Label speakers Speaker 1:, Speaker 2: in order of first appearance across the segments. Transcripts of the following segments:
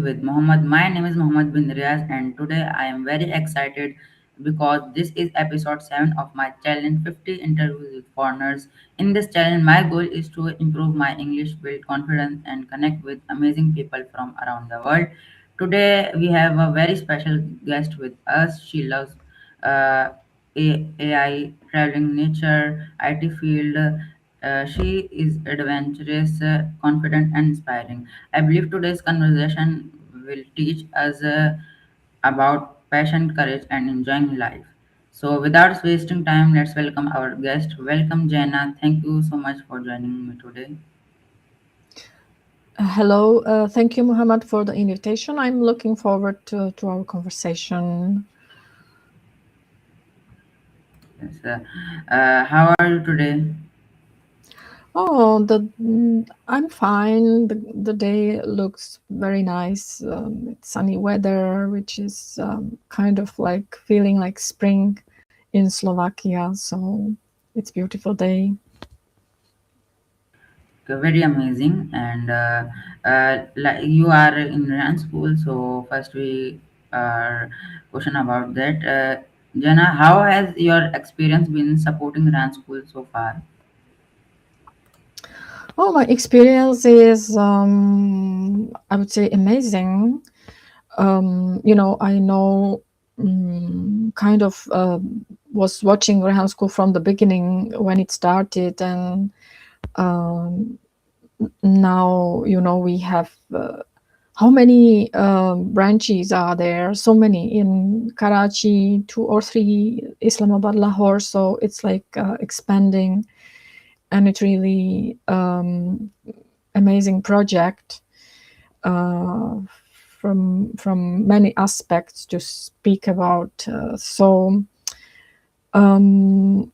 Speaker 1: with Mohammed. My name is Mohammed bin Riaz, and today I am very excited because this is episode 7 of my challenge 50 interviews with foreigners. In this challenge, my goal is to improve my English, build confidence, and connect with amazing people from around the world. Today, we have a very special guest with us. She loves uh, AI, traveling, nature, IT field. She is adventurous, confident, and inspiring. I believe today's conversation will teach us about passion, courage, and enjoying life. So, without wasting time, let's welcome our guest. Welcome, Jaina. Thank you so much for joining me today.
Speaker 2: Hello, thank you, Muhammad, for the invitation. I'm looking forward to our conversation.
Speaker 1: Yes, how are you today?
Speaker 2: Oh, I'm fine. The day looks very nice. It's sunny weather, which is kind of like feeling like spring in Slovakia. So it's beautiful day.
Speaker 1: Okay, very amazing. And like you are in Rand school, so first we question about that. Jana, how has your experience been supporting Rand school so far?
Speaker 2: Oh, my experience is, I would say, amazing. I know kind of was watching Rehan School from the beginning when it started, and um, now we have how many branches are there? So many in Karachi, two or three, Islamabad, Lahore. So it's like expanding, and it's really amazing project uh, from many aspects to speak about. So um,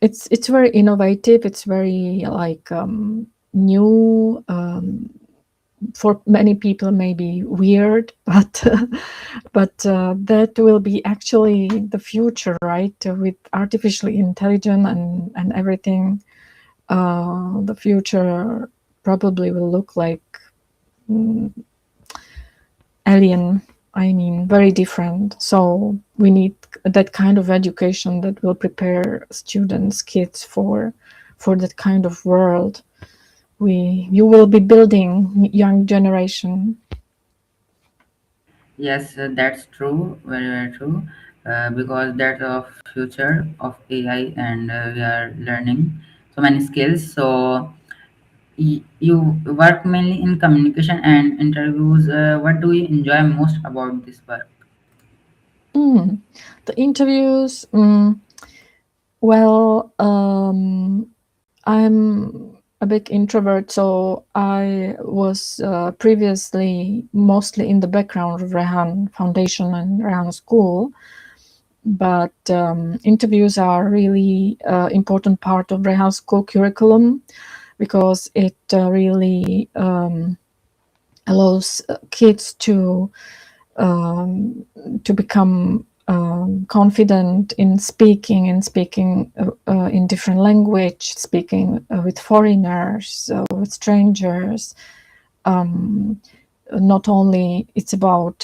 Speaker 2: it's very innovative. It's very like new. For many people, maybe weird, but that will be actually the future, right? With artificial intelligence and everything, the future probably will look like mm, alien. I mean, very different. So we need that kind of education that will prepare students, kids for that kind of world. You will be building young generation.
Speaker 1: Yes, that's true, very very true. Because that's the future of AI, and we are learning so many skills. So you work mainly in communication and interviews. What do you enjoy most about this work?
Speaker 2: Mm. The interviews. Well, I'm a big introvert, so I was previously mostly in the background of Rehan Foundation and Rehan School. But interviews are really important part of Rehan School curriculum because it really allows kids um, to become confident in speaking in different language, speaking with foreigners, with strangers. Um, Not only it's about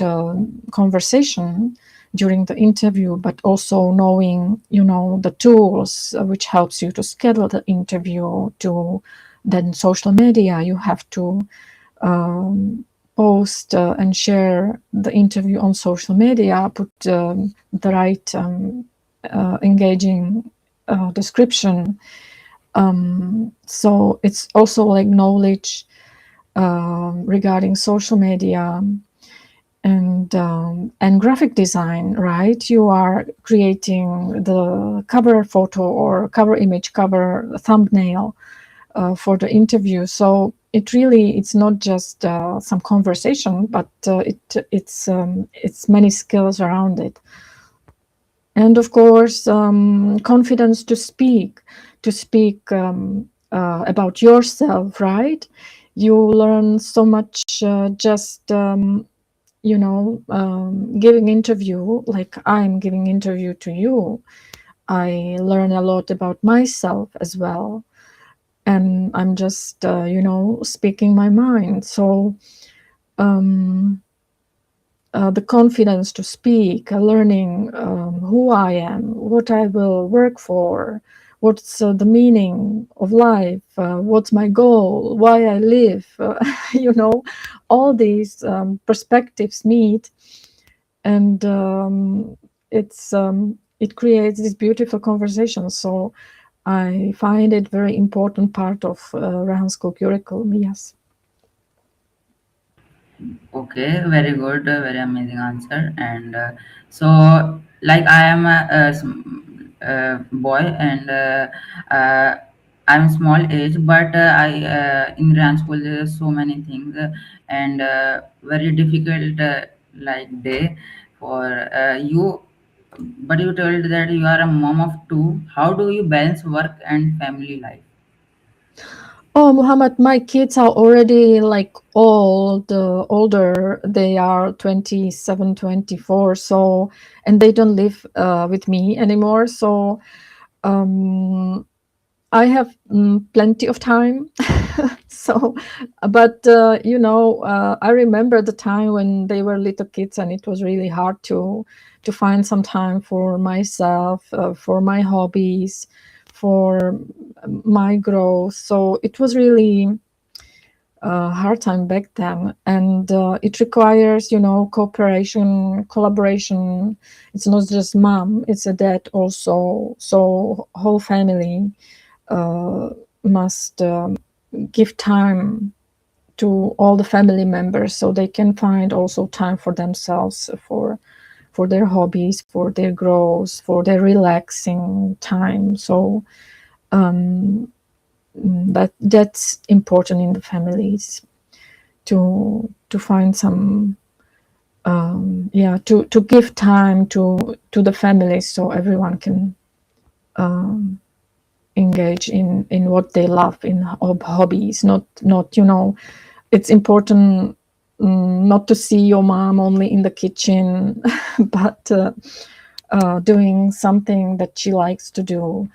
Speaker 2: conversation during the interview, but also knowing, the tools which helps you to schedule the interview. To then social media, you have to um, post and share the interview on social media, put the right engaging description. So it's also like knowledge regarding social media and graphic design, right? You are creating the cover photo or cover image, cover thumbnail for the interview. So it's not just some conversation, but it's many skills around it. And of course, confidence to speak about yourself, right? You learn so much just giving interview, like I'm giving interview to you. I learn a lot about myself as well, and I'm just speaking my mind. So the confidence to speak, learning who I am, what I will work for, what's the meaning of life, what's my goal, why I live, all these perspectives meet, and it creates this beautiful conversation. So I find it very important part of Rahan School curriculum. Yes.
Speaker 1: Okay, very good, very amazing answer. And so, like, I am a boy, and I'm small age, but I in dance school there's so many things, and very difficult, like day for you. But you told that you are a mom of two. How do you balance work and family life?
Speaker 2: Oh, Muhammad, my kids are already like old, older. They are 27, 24. So, and they don't live with me anymore. So, um, I have plenty of time. So, but I remember the time when they were little kids, and it was really hard to find some time for myself, for my hobbies, for my growth. So it was really a hard time back then, and it requires, cooperation, collaboration. It's not just mom; it's a dad also. So whole family uh, must give time to all the family members so they can find also time for themselves, for their hobbies, for their growth, for their relaxing time. So that's important in the families to find some to give time to the families so everyone can engage in what they love, in hobbies. Not it's important not to see your mom only in the kitchen, but doing something that she likes to do,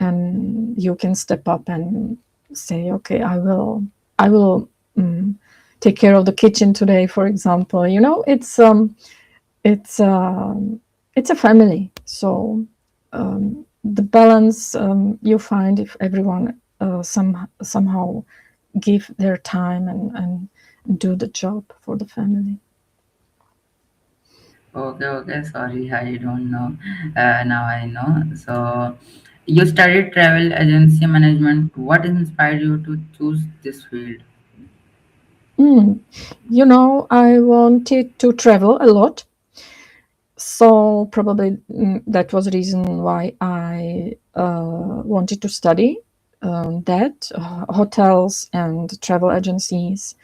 Speaker 2: and you can step up and say, okay, I will take care of the kitchen today, for example. It's it's a family. So the balance you find if everyone somehow give their time and do the job for the family.
Speaker 1: Okay, okay. Sorry, I don't know. Now I know. So, you studied travel agency management. What inspired you to choose this field?
Speaker 2: Mm. I wanted to travel a lot, so probably that was the reason why I wanted to study that hotels and travel agencies.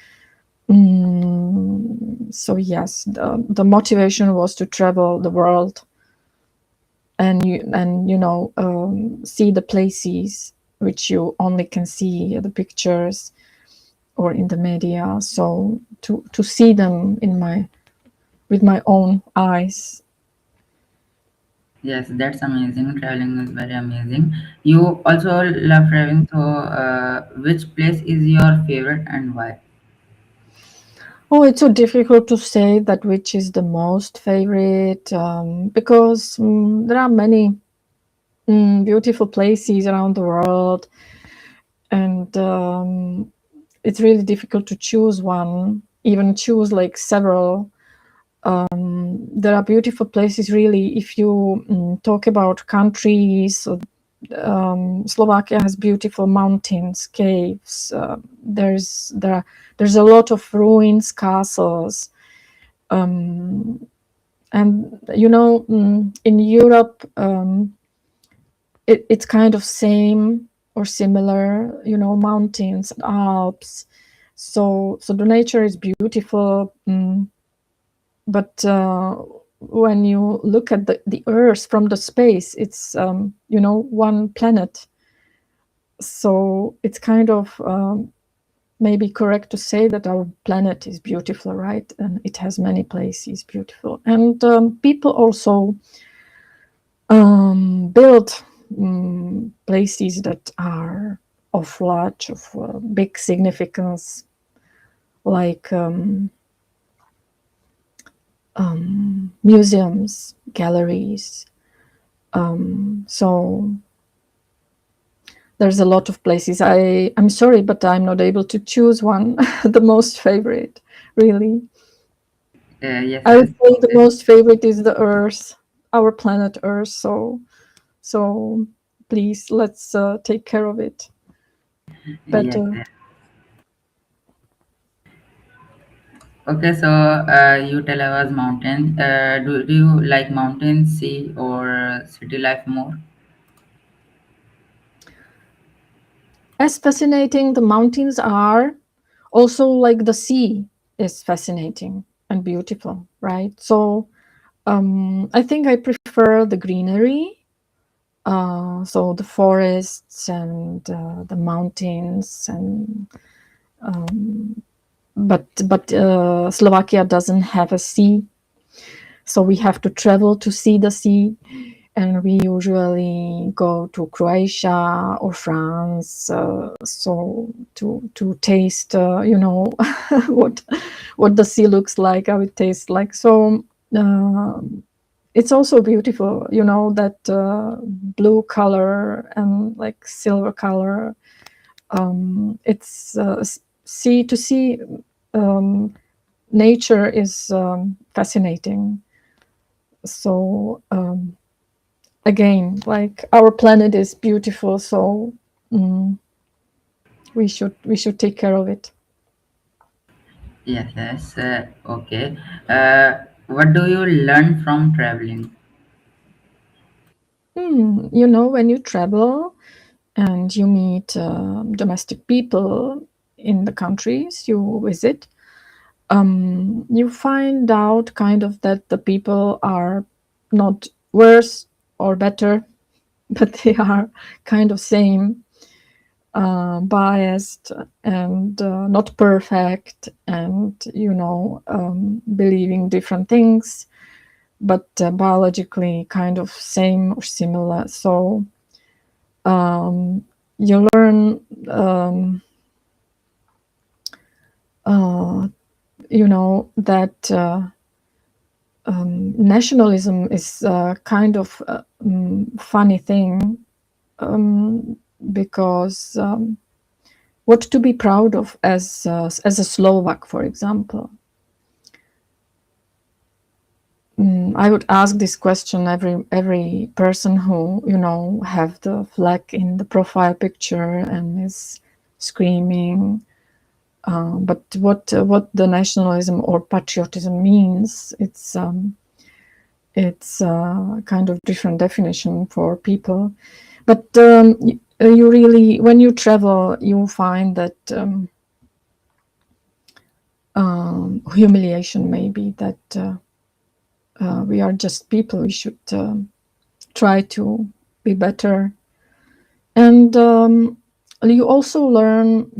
Speaker 2: So yes, the motivation was to travel the world and see the places which you only can see the pictures or in the media. So to see them in my with my own eyes.
Speaker 1: Yes, that's amazing. Traveling is very amazing. You also love traveling. So, which place is your favorite and why?
Speaker 2: Oh, it's so difficult to say that which is the most favorite, because there are many beautiful places around the world, and it's really difficult to choose one, even choose like several. There are beautiful places, really. If you talk about countries, so, Slovakia has beautiful mountains, caves. There's a lot of ruins, castles, and in Europe, it's kind of same or similar. Mountains, Alps. So the nature is beautiful, but when you look at the Earth from the space, it's one planet. So it's kind of maybe correct to say that our planet is beautiful, right? And it has many places beautiful. And people also build places that are of large, of big significance, like museums, galleries. So there's a lot of places. I'm sorry, but I'm not able to choose one. The most favorite, really.
Speaker 1: Yes,
Speaker 2: I would
Speaker 1: yes,
Speaker 2: say the
Speaker 1: okay.
Speaker 2: most favorite is the Earth, our planet Earth. So please let's take care of it
Speaker 1: Yes,
Speaker 2: better.
Speaker 1: yes. Okay, so you tell us mountains. Do you like mountains, sea, or city life more?
Speaker 2: As fascinating the mountains are, also like the sea is fascinating and beautiful, right? So I think I prefer the greenery, so the forests and the mountains, and but Slovakia doesn't have a sea, so we have to travel to see the sea, and we usually go to Croatia or France, so to taste, what what the sea looks like, how it tastes like. So uh, it's also beautiful, that blue color and like silver color. It's see to see um, nature is fascinating. So again, like our planet is beautiful, so mm, we should take care of it.
Speaker 1: Yes, yes. Okay. What do you learn from traveling?
Speaker 2: When you travel and you meet domestic people in the countries you visit, you find out kind of that the people are not worse or better, but they are kind of same, biased and not perfect, and believing different things, but biologically kind of same or similar. So um, you learn, uh, that nationalism is kind of funny thing, because what to be proud of as a Slovak, for example. I would ask this question every person who have the flag in the profile picture and is screaming. But what the nationalism or patriotism means, it's kind of different definition for people. But you really, when you travel, you find that humiliation maybe that we are just people. We should try to be better. And you also learn,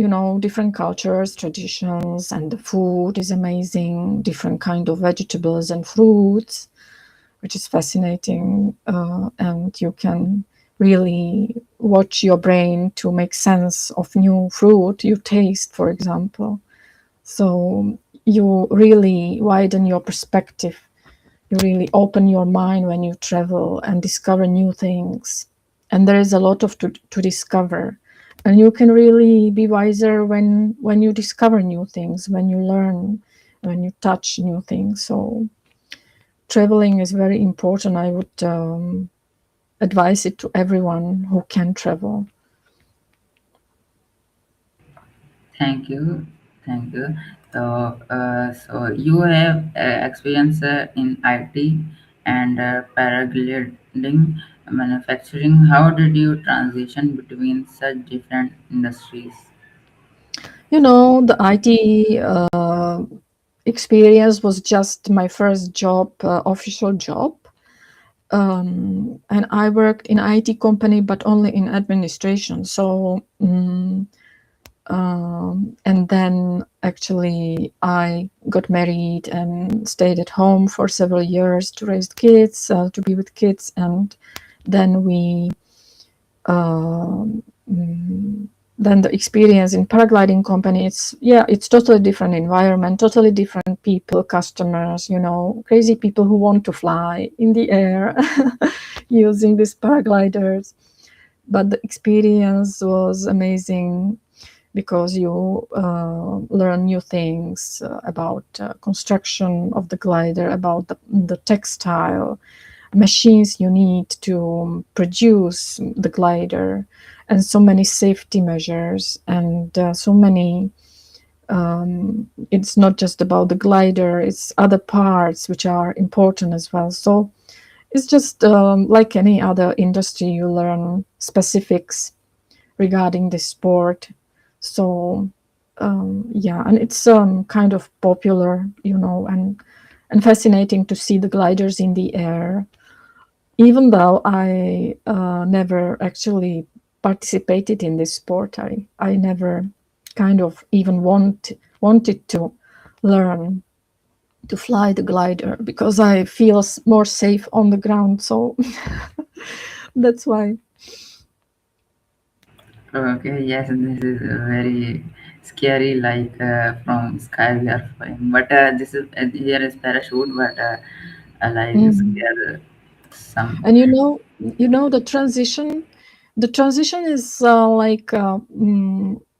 Speaker 2: different cultures, traditions, and the food is amazing. Different kind of vegetables and fruits, which is fascinating. And you can really watch your brain to make sense of new fruit you taste, for example. So you really widen your perspective. You really open your mind when you travel and discover new things. And there is a lot of to discover. And you can really be wiser when you discover new things, when you learn, when you touch new things. So traveling is very important. I would advise it to everyone who can travel.
Speaker 1: Thank you, thank you. So, so you have experience in IT and paragliding manufacturing. How did you transition between such different industries?
Speaker 2: The IT experience was just my first job, official job. And I worked in IT company, but only in administration. So, and then actually I got married and stayed at home for several years to raise kids, to be with kids, and then we um, mm, then the experience in paragliding company, it's totally different environment, totally different people, customers, crazy people who want to fly in the air using these paragliders. But the experience was amazing because you learn new things about construction of the glider, about the textile machines you need to produce the glider, and so many safety measures, and so many. It's not just about the glider; it's other parts which are important as well. So it's just like any other industry, you learn specifics regarding this sport. So yeah, and it's kind of popular, and fascinating to see the gliders in the air. Even though I never actually participated in this sport, I never kind of even wanted to learn to fly the glider because I feel more safe on the ground. So that's why.
Speaker 1: Okay, yes, this is very scary. Like from sky we are flying, but this is here is parachute, but like
Speaker 2: Mm.
Speaker 1: scare some.
Speaker 2: And the transition is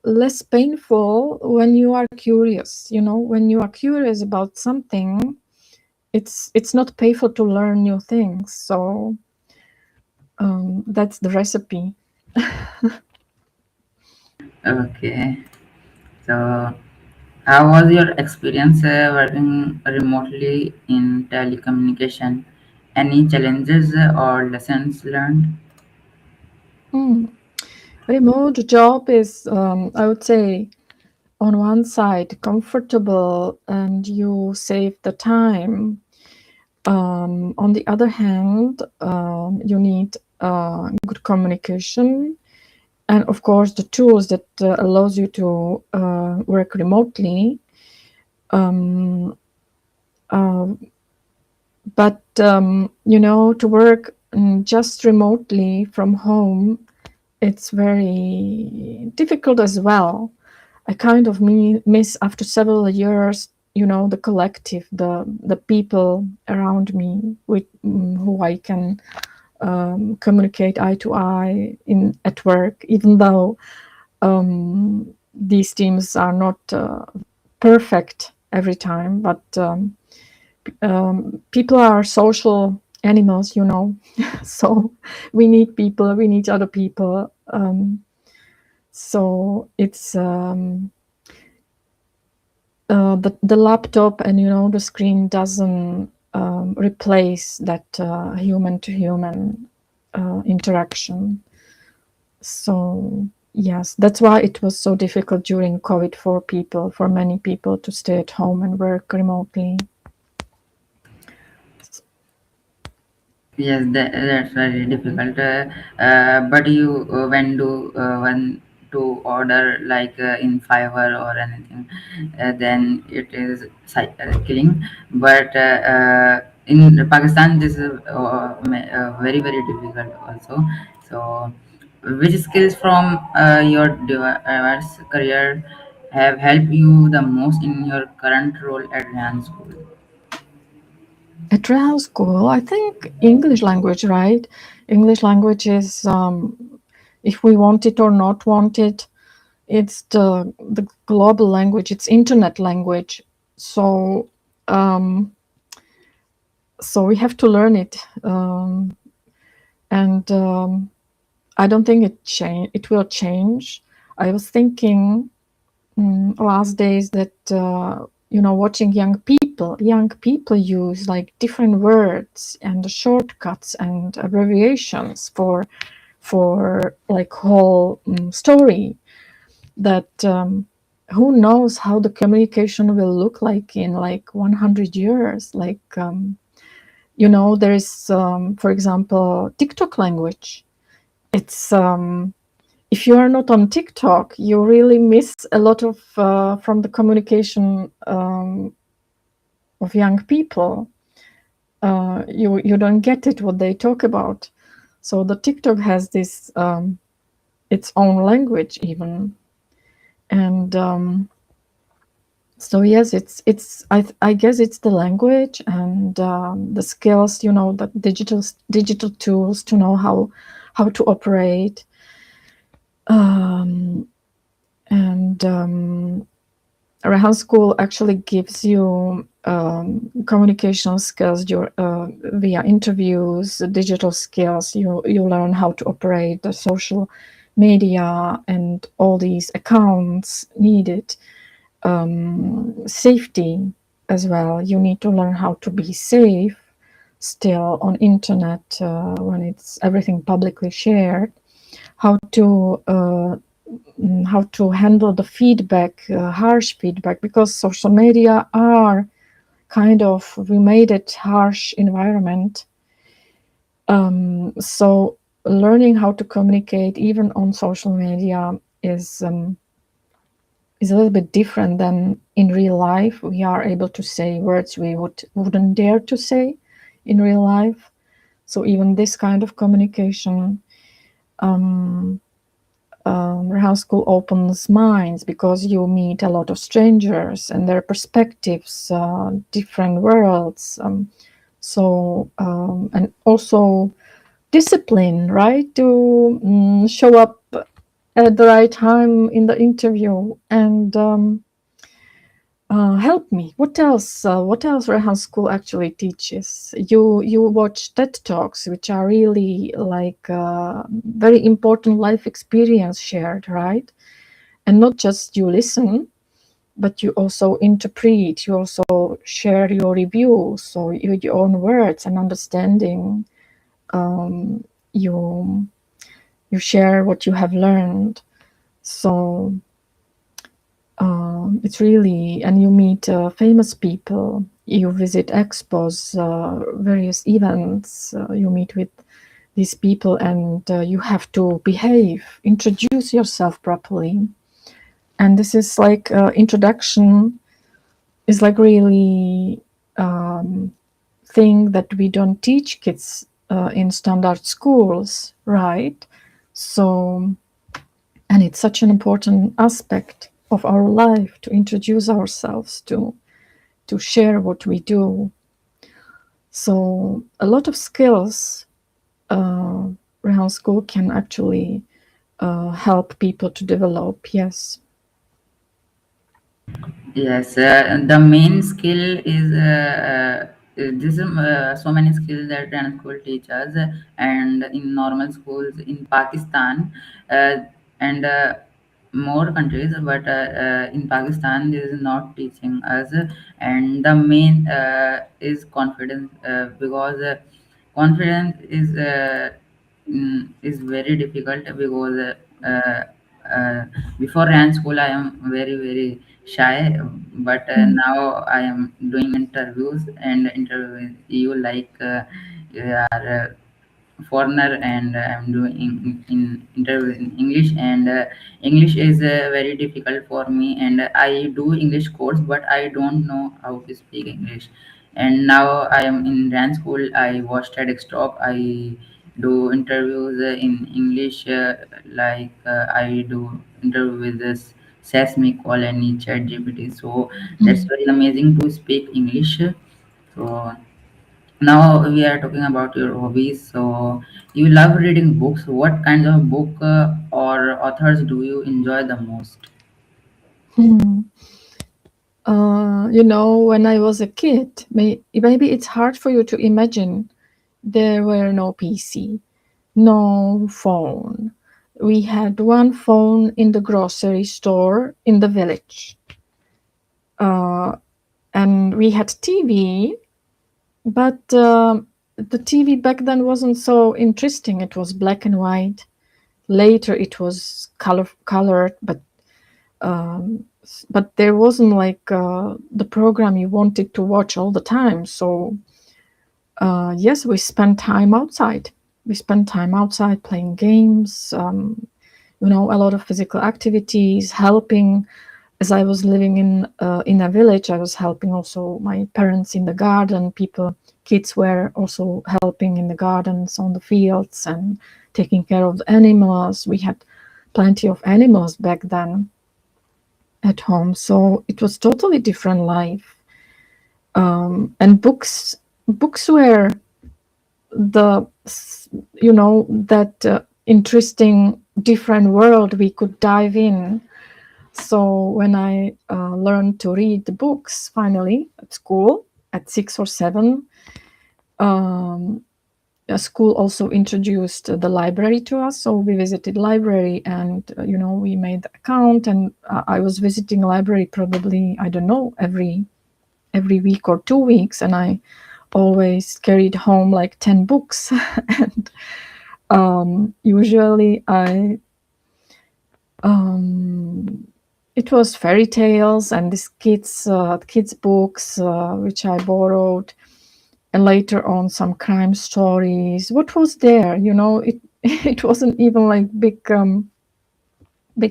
Speaker 2: less painful when you are curious. When you are curious about something, it's not painful to learn new things. So that's the recipe.
Speaker 1: Okay, so how was your experience working remotely in telecommunication? Any challenges or lessons learned?
Speaker 2: Mm. Remote job is, I would say, on one side comfortable and you save the time. On the other hand, you need good communication, and of course the tools that allows you to work remotely. Um, uh, but to work just remotely from home, it's very difficult as well. I kind of miss after several years, the collective, the people around me with who I can communicate eye to eye in at work, even though these teams are not perfect every time. But people are social animals, so we need people, we need other people. So it's the laptop and the screen doesn't replace that human to human interaction. So yes, that's why it was so difficult during COVID for many people to stay at home and work remotely.
Speaker 1: Yes, that's very difficult. But you when do when to order like in Fiverr or anything, then it is killing. But in Pakistan, this is very very difficult also. So, which skills from your diverse career have helped you the most in your current role at Ryan School?
Speaker 2: At Real School, I think English language, right? English language is, if we want it or not want it, it's the global language. It's internet language. So so we have to learn it, and I don't think it will change. I was thinking last days that watching young people use like different words and shortcuts and abbreviations for like whole story, that who knows how the communication will look like in like 100 years. Like there is, for example, TikTok language. It's if you are not on TikTok, you really miss a lot of from the communication of young people. You don't get it what they talk about. So the TikTok has this its own language even. And so yes, I guess it's the language and the skills, the digital tools to know how to operate. um, and Rehan School actually gives you communication skills via interviews, digital skills. You learn how to operate the social media and all these accounts needed. Safety as well. You need to learn how to be safe still on internet when it's everything publicly shared. How to handle the feedback, harsh feedback, because social media are kind of, we made it harsh environment. So learning how to communicate even on social media is a little bit different than in real life. We are able to say words we wouldn't dare to say in real life. So even this kind of communication, Rehearsal School opens minds because you meet a lot of strangers and their perspectives, different worlds. And also discipline, right? To show up at the right time in the interview and help me. What else? What else Rehan School actually teaches? You watch TED Talks, which are really like very important life experience shared, right? And not just you listen, but you also interpret. You also share your reviews, so with your own words and understanding. You you share what you have learned. So it's really, and you meet famous people, you visit expos, various events, you meet with these people, and you have to behave, introduce yourself properly. And this is like introduction is like really thing that we don't teach kids in standard schools, right? So, and it's such an important aspect of our life to introduce ourselves, to share what we do. So a lot of skills Rehan School can actually help people to develop. Yes.
Speaker 1: Yes, the main skill is this is so many skills that Dana school teaches, and in normal schools in Pakistan uh, and more countries, but in Pakistan this is not teaching us, and the main is confidence because confidence is very difficult because uh, before ran school I am very shy, but
Speaker 2: Mm.
Speaker 1: now I am doing interviews and interview you like you are foreigner and I'm doing in interview in English, and English is very difficult for me, and I do English course but I don't know how to speak English. And now I am in dance school, I watch TEDx talk, I do interviews in English, I do interview with this Sesame Call and Chat GPT, so that's
Speaker 2: Mm.
Speaker 1: very amazing to speak English. So now we are talking about your hobbies. So you love reading books. What kinds of book or authors do you enjoy the most?
Speaker 2: Hmm. When I was a kid, maybe it's hard for you to imagine. There were no PC, no phone. We had one phone in the grocery store in the village. Uh, and we had TV, but the TV back then wasn't so interesting. It was black and white. Later, it was colored, but there wasn't like the program you wanted to watch all the time. So yes, we spent time outside. We spent time outside playing games. A lot of physical activities, helping. As I was living in a village, I was helping also my parents in the garden. Kids were also helping in the gardens, on the fields, and taking care of the animals. We had plenty of animals back then at home. So it was totally different life. And books were the that interesting different world we could dive in. So when I learned to read the books finally at school at 6 or 7, um, a school also introduced the library to us. So we visited library, and we made the account, and I was visiting library probably, I don't know, every week or 2 weeks, and I always carried home like 10 books. And usually it was fairy tales and these kids books which I borrowed, and later on some crime stories. What was there? It it wasn't even like big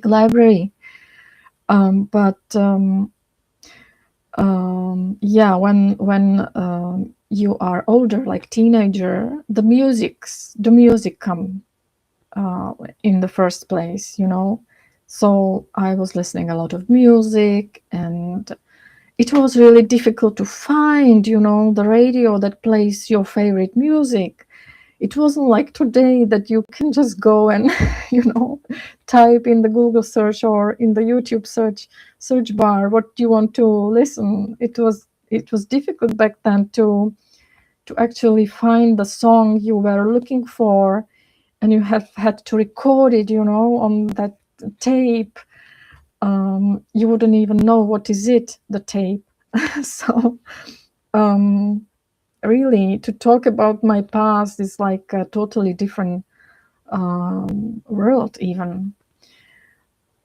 Speaker 2: library. But yeah, when you are older, like teenager, the music come in the first place. So I was listening a lot of music, and it was really difficult to find, the radio that plays your favorite music. It wasn't like today that you can just go and you know type in the Google search or in the YouTube search bar what you want to listen. It was difficult back then to actually find the song you were looking for, and you have had to record it, on that tape. You wouldn't even know what is it, the tape. So really, to talk about my past is like a totally different world even.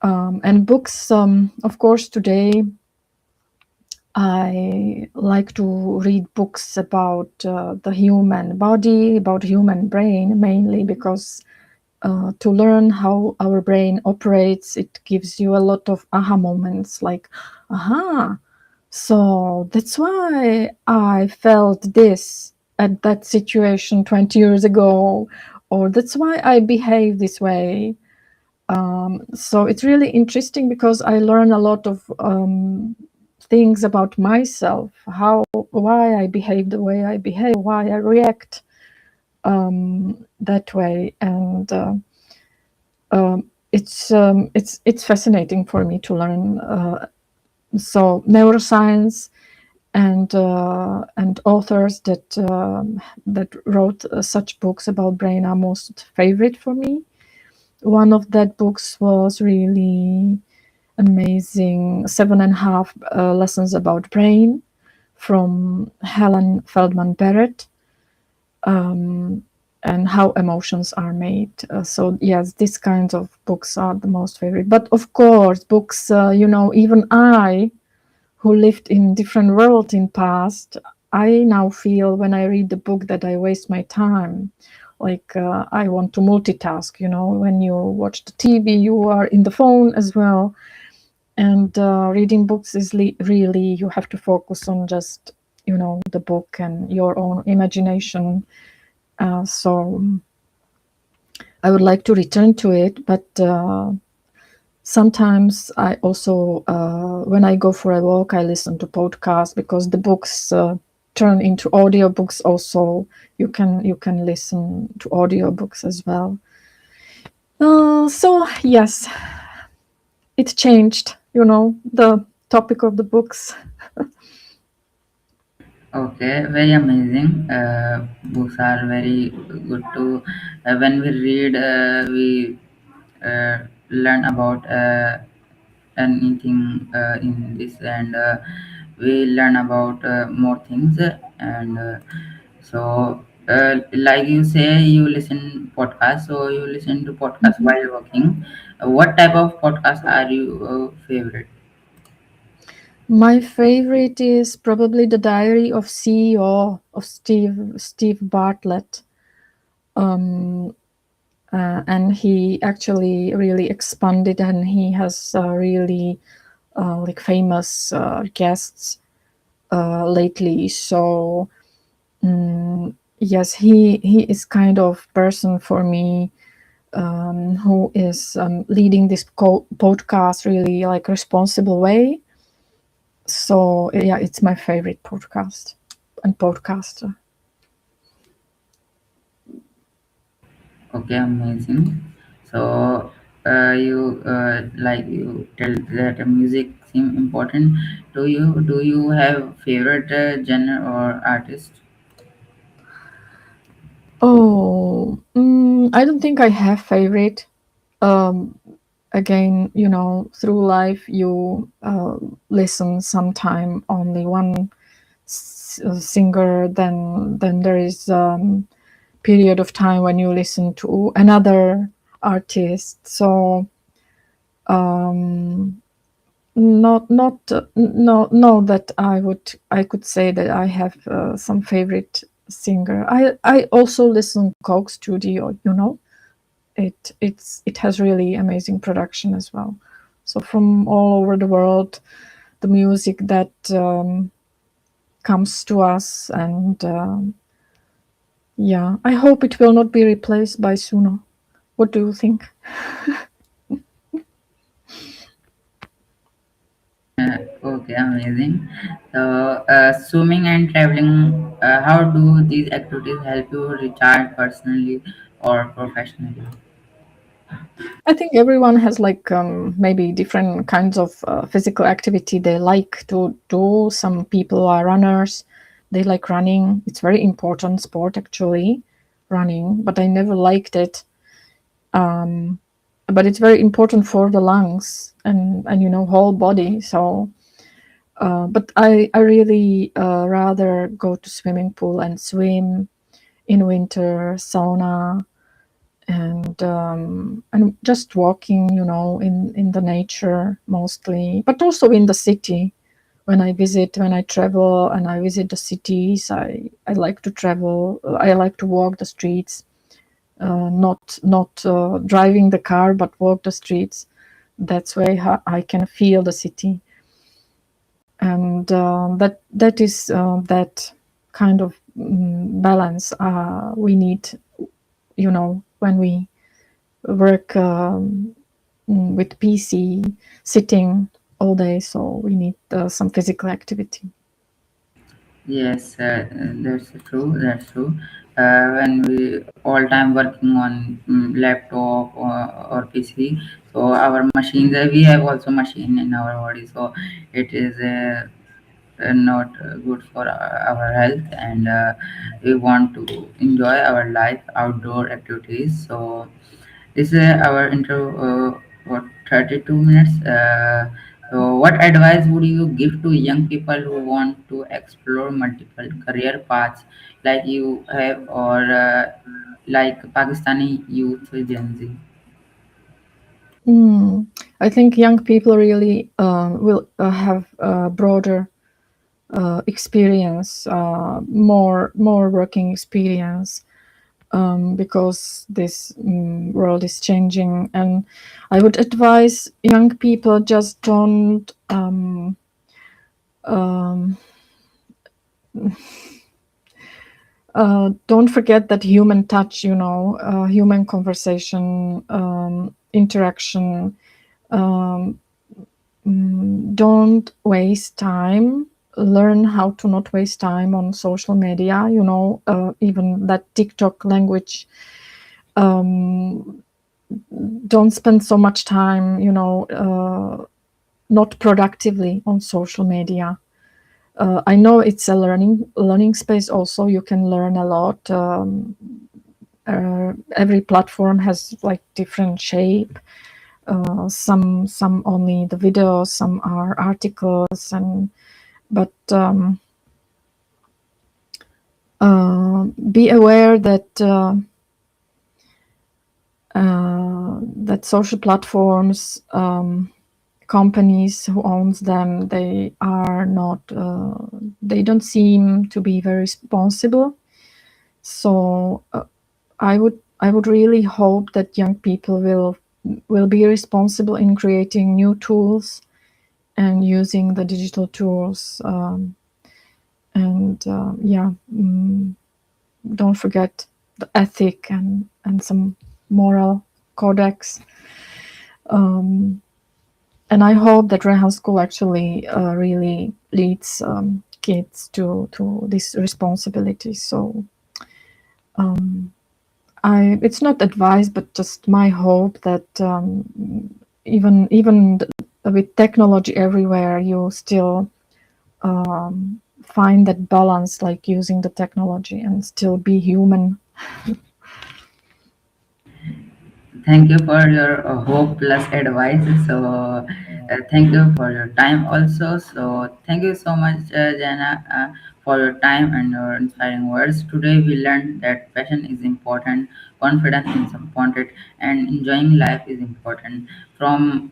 Speaker 2: And books, of course, today I like to read books about the human body, about human brain, mainly because to learn how our brain operates, it gives you a lot of aha moments, like, aha, so that's why I felt this at that situation 20 years ago, or that's why I behave this way. So it's really interesting because I learn a lot of things about myself, why I behave the way I behave, why I react that way, and it's fascinating for me to learn. So neuroscience and authors that wrote such books about brain are most favorite for me. One of that books was really amazing, 7.5 lessons about brain from Helen Feldman Barrett, and how emotions are made. So yes, these kinds of books are the most favorite. But of course, books, even I, who lived in different world in past, I now feel when I read the book that I waste my time. Like I want to multitask. When you watch the TV, you are in the phone as well. And reading books is really, you have to focus on just the book and your own imagination. So I would like to return to it, but sometimes I also, when I go for a walk, I listen to podcasts because the books turn into audiobooks. Also, you can listen to audiobooks as well. So yes, it changed. The topic of the books.
Speaker 1: Okay, very amazing. Books are very good to when we read, we learn about anything in this, and we learn about more things. And so, like you say, you listen podcast. So you listen to podcast
Speaker 2: Mhm.
Speaker 1: while working. What type of podcast are you favorite?
Speaker 2: My favorite is probably the Diary of CEO of Steve Bartlett. Um, and he actually really expanded, and he has really like famous guests lately. So yes, he is kind of person for me who is leading this podcast really like responsible way. So yeah, it's my favorite podcast and podcaster.
Speaker 1: Okay, amazing. So, you tell that music seem important to you. Do you have favorite genre or artist?
Speaker 2: Oh, I don't think I have favorite. Um, Again, through life you listen sometime only one singer, then there is period of time when you listen to another artist. So um, not no that I could say that I have some favorite singer. I also listen Coke Studio. It has really amazing production as well. So from all over the world, the music that comes to us, and yeah, I hope it will not be replaced by Suno. What do you think?
Speaker 1: Okay, amazing. So, swimming and traveling, how do these activities help you recharge personally or professionally?
Speaker 2: I think everyone has like maybe different kinds of physical activity they like to do. Some people are runners, they like running. It's very important sport actually, running, but I never liked it. Um, but it's very important for the lungs and whole body. So, but I really rather go to swimming pool and swim in winter, sauna, and just walking, in the nature mostly, but also in the city. When I travel and I visit the cities, I like to travel. I like to walk the streets, not driving the car, but walk the streets. That's way how I can feel the city, and that is that kind of balance we need. When we work with PC, sitting all day, so we need some physical activity.
Speaker 1: Yes, that's true. That's true. When we all time working on laptop or PC, so our machines, we have also machine in our body, so it is not good for our health, and we want to enjoy our life outdoor activities. So this is our intro for 32 minutes. So what advice would you give to young people who want to explore multiple career paths like you have, or like Pakistani youth Gen Z?
Speaker 2: I think young people really will have a broader experience, more working experience, because this world is changing. And I would advise young people just um, don't forget that human touch, human conversation, interaction. Um, don't waste time. Learn how to not waste time on social media. Even that TikTok language. Um, don't spend so much time, not productively on social media. I know it's a learning space. Also, you can learn a lot. Every platform has like different shape. Some only the videos, some are articles, and but be aware that social platforms, companies who owns them, they don't seem to be very responsible. So I would really hope that young people will be responsible in creating new tools and using the digital tools, and yeah, don't forget the ethic and some moral codex. Um, and I hope that Rehan School actually really leads kids to this responsibility. So it's not advice, but just my hope that even with technology everywhere, you still find that balance, like using the technology and still be human.
Speaker 1: Thank you for your hope plus advice. So, thank you for your time also. So, thank you so much, Jana, for your time and your inspiring words. Today, we learned that passion is important, confidence is important, and enjoying life is important. From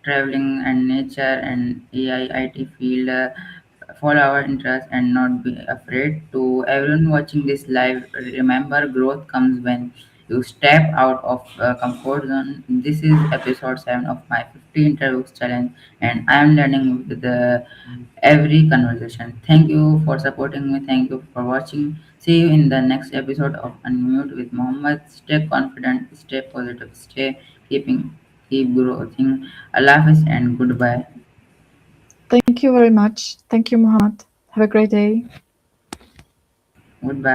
Speaker 1: traveling and nature and AI, IT field. Follow our interest and not be afraid. To everyone watching this live, remember growth comes when you step out of comfort zone. This is episode 7 of my 50 interviews challenge, and I am learning with every conversation. Thank you for supporting me. Thank you for watching. See you in the next episode of Unmute with Mohammed. Stay confident, stay positive, keep growing. Allah Hafiz and goodbye.
Speaker 2: Thank you very much. Thank you, Muhammad. Have a great day.
Speaker 1: Goodbye.